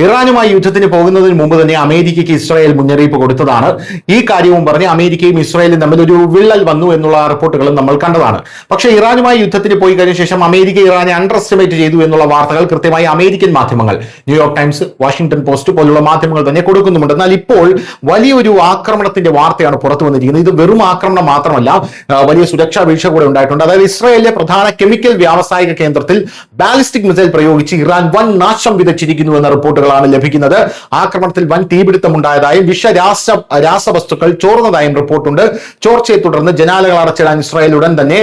ഇറാനുമായി യുദ്ധത്തിന് പോകുന്നതിന് മുമ്പ് തന്നെ അമേരിക്കയ്ക്ക് ഇസ്രായേൽ മുന്നറിയിപ്പ് കൊടുത്തതാണ്. ഈ കാര്യവും പറഞ്ഞ് അമേരിക്കയും ഇസ്രായേലും തമ്മിൽ ഒരു വിള്ളൽ വന്നു എന്നുള്ള റിപ്പോർട്ടുകളും നമ്മൾ കണ്ടതാണ്. പക്ഷേ ഇറാനുമായി യുദ്ധത്തിന് പോയി കഴിഞ്ഞ ശേഷം അമേരിക്ക ഇറാനെ അണ്ടർ എസ്റ്റിമേറ്റ് ചെയ്തു എന്നുള്ള വാർത്തകൾ കൃത്യമായി അമേരിക്കൻ മാധ്യമങ്ങൾ, ന്യൂയോർക്ക് ടൈംസ്, വാഷിംഗ്ടൺ പോസ്റ്റ് പോലുള്ള മാധ്യമങ്ങൾ തന്നെ കൊടുക്കുന്നുമുണ്ട്. എന്നാൽ ഇപ്പോൾ വലിയൊരു ആക്രമണത്തിന്റെ വാർത്തയാണ് പുറത്തു വന്നിരിക്കുന്നത്. ഇത് വെറും ആക്രമണം മാത്രമല്ല, വലിയ സുരക്ഷാ വീഴ്ച കൂടെ ഉണ്ടായിട്ടുണ്ട്. അതായത് ഇസ്രായേലിലെ പ്രധാന കെമിക്കൽ വ്യാവസായിക കേന്ദ്രത്തിൽ ബാലിസ്റ്റിക് മിസൈൽ പ്രയോഗിച്ച് ഇറാൻ വൻ നാശം വിതച്ചിരിക്കുന്നു എന്ന റിപ്പോർട്ടുകളാണ് ലഭിക്കുന്നത്. ആക്രമണത്തിൽ വൻ തീപിടുത്തം ഉണ്ടായതായും രാസവസ്തുക്കൾ ചോർന്നതായും റിപ്പോർട്ടുണ്ട്. ചോർച്ചയെ തുടർന്ന് ജനാലകൾ അടച്ചിടാൻ ഇസ്രായേൽ ഉടൻ തന്നെ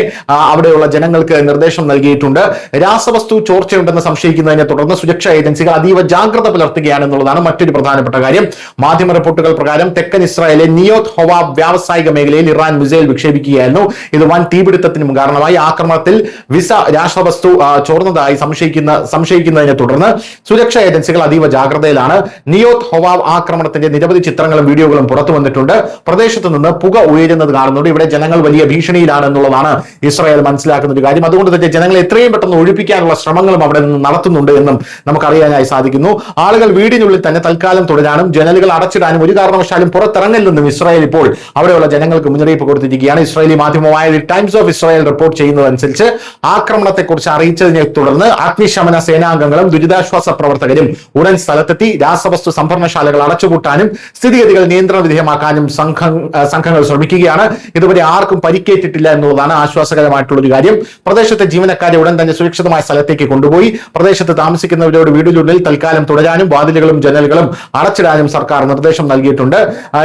അവിടെയുള്ള ജനങ്ങൾക്ക് നിർദ്ദേശം നൽകിയിട്ടുണ്ട്. രാസവസ്തു ചോർച്ചയുണ്ടെന്ന് സംശയിക്കുന്നതിനെ തുടർന്ന് സുരക്ഷാ ഏജൻസികൾ അതീവ ജാഗ്രത പുലർത്തുകയാണെന്നുള്ളതാണ് മറ്റൊരു പ്രധാനപ്പെട്ട കാര്യം. മാധ്യമ റിപ്പോർട്ടുകൾ പ്രകാരം തെക്കൻ ഇസ്രായേലിലെ നിയോത് ഹൊവാബ് വ്യാവസായിക മേഖലയിൽ ഇറാൻ മിസൈൽ വിക്ഷേപിക്കുകയായിരുന്നു. ഇത് വൻ തീപിടുത്തത്തിനും കാരണമായി. ആക്രമണത്തിൽ രാസവസ്തു ചോർന്നതായി സംശയിക്കുന്നതിനെ തുടർന്ന് സുരക്ഷാ ഏജൻസികൾ അതീവ ജാഗ്രതയിലാണ്. നിയോത് ഹൊവാബ് ആക്രമണത്തിന്റെ നിരവധി ചിത്രങ്ങളും വീഡിയോകളും പുറത്തു വന്നിട്ടുണ്ട്. പ്രദേശത്ത് നിന്ന് പുക ഉയരുന്നത് കാണുന്നുണ്ട്. ഇവിടെ ജനങ്ങൾ വലിയ ഭീഷണിയിലാണ് എന്നുള്ളതാണ് ഇസ്രായേൽ മനസ്സിലാക്കുന്ന ഒരു കാര്യം. അതുകൊണ്ട് തന്നെ ജനങ്ങളെ എത്രയും പെട്ടെന്ന് ഒഴിപ്പിക്കാനുള്ള ശ്രമങ്ങളും അവിടെ നിന്ന് നടത്തുന്നുണ്ട് എന്നും നമുക്കറിയാനായി സാധിക്കുന്നു. ആളുകൾ വീടിനുള്ളിൽ തന്നെ തൽക്കാലം തുടരാനും ജനലുകൾ അടച്ചിടാനും ഒരു കാരണവശാലും പുറത്തിറങ്ങില്ലെന്നും ഇസ്രായേൽ ഇപ്പോൾ അവിടെയുള്ള ജനങ്ങൾക്ക് മുന്നറിയിപ്പ് കൊടുത്തിരിക്കുകയാണ്. ഇസ്രായേലി മാധ്യമമായ the Times of Israel report ചെയ്യുന്നതനുസരിച്ച് ആക്രമണത്തെക്കുറിച്ച് അറിയിച്ചതിനെ തുടർന്ന് അഗ്നിശമന സേനാംഗങ്ങളും ദുരിതാശ്വാസ പ്രവർത്തകരും ഉടൻ സ്ഥലത്തെത്തി രാസവസ്തു സംഭരണശാലകൾ അടച്ചുപൂട്ടാനും സ്ഥിതിഗതികൾ നിയന്ത്രണ വിധേയമാക്കാനും സംഘങ്ങൾ ശ്രമിക്കുകയാണ്. ഇതുവരെ ആർക്കും പരിക്കേറ്റിട്ടില്ല എന്നുള്ളതാണ് ആശ്വാസകരമായിട്ടുള്ള ഒരു കാര്യം. പ്രദേശത്തെ ജീവനക്കാരെ ഉടൻ തന്നെ സുരക്ഷിതമായ സ്ഥലത്തേക്ക് കൊണ്ടുപോയി. പ്രദേശത്ത് താമസിക്കുന്നവരോട് വീടിനുള്ളിൽ തൽക്കാലം തുടരാനും വാതിലുകളും ജനലുകളും അടച്ചിടാനും സർക്കാർ നിർദ്ദേശം നൽകിയിട്ടുണ്ട്.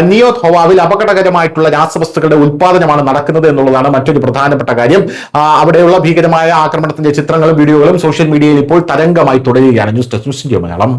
നിയോത് ഹൊവാവിൽ അപകടകരമായിട്ടുള്ള രാസവസ്തുക്കളുടെ ഉത്പാദനമാണ് നടക്കുന്നത് എന്നുള്ളതാണ് മറ്റൊരു പ്രധാനപ്പെട്ട കാര്യം. അവിടെയുള്ള ഭീകരമായ ആക്രമണത്തിന്റെ ചിത്രങ്ങളും വീഡിയോകളും സോഷ്യൽ മീഡിയയിൽ ഇപ്പോൾ തരംഗമായി തുടരുകയാണ്. News desk news India Malayalam.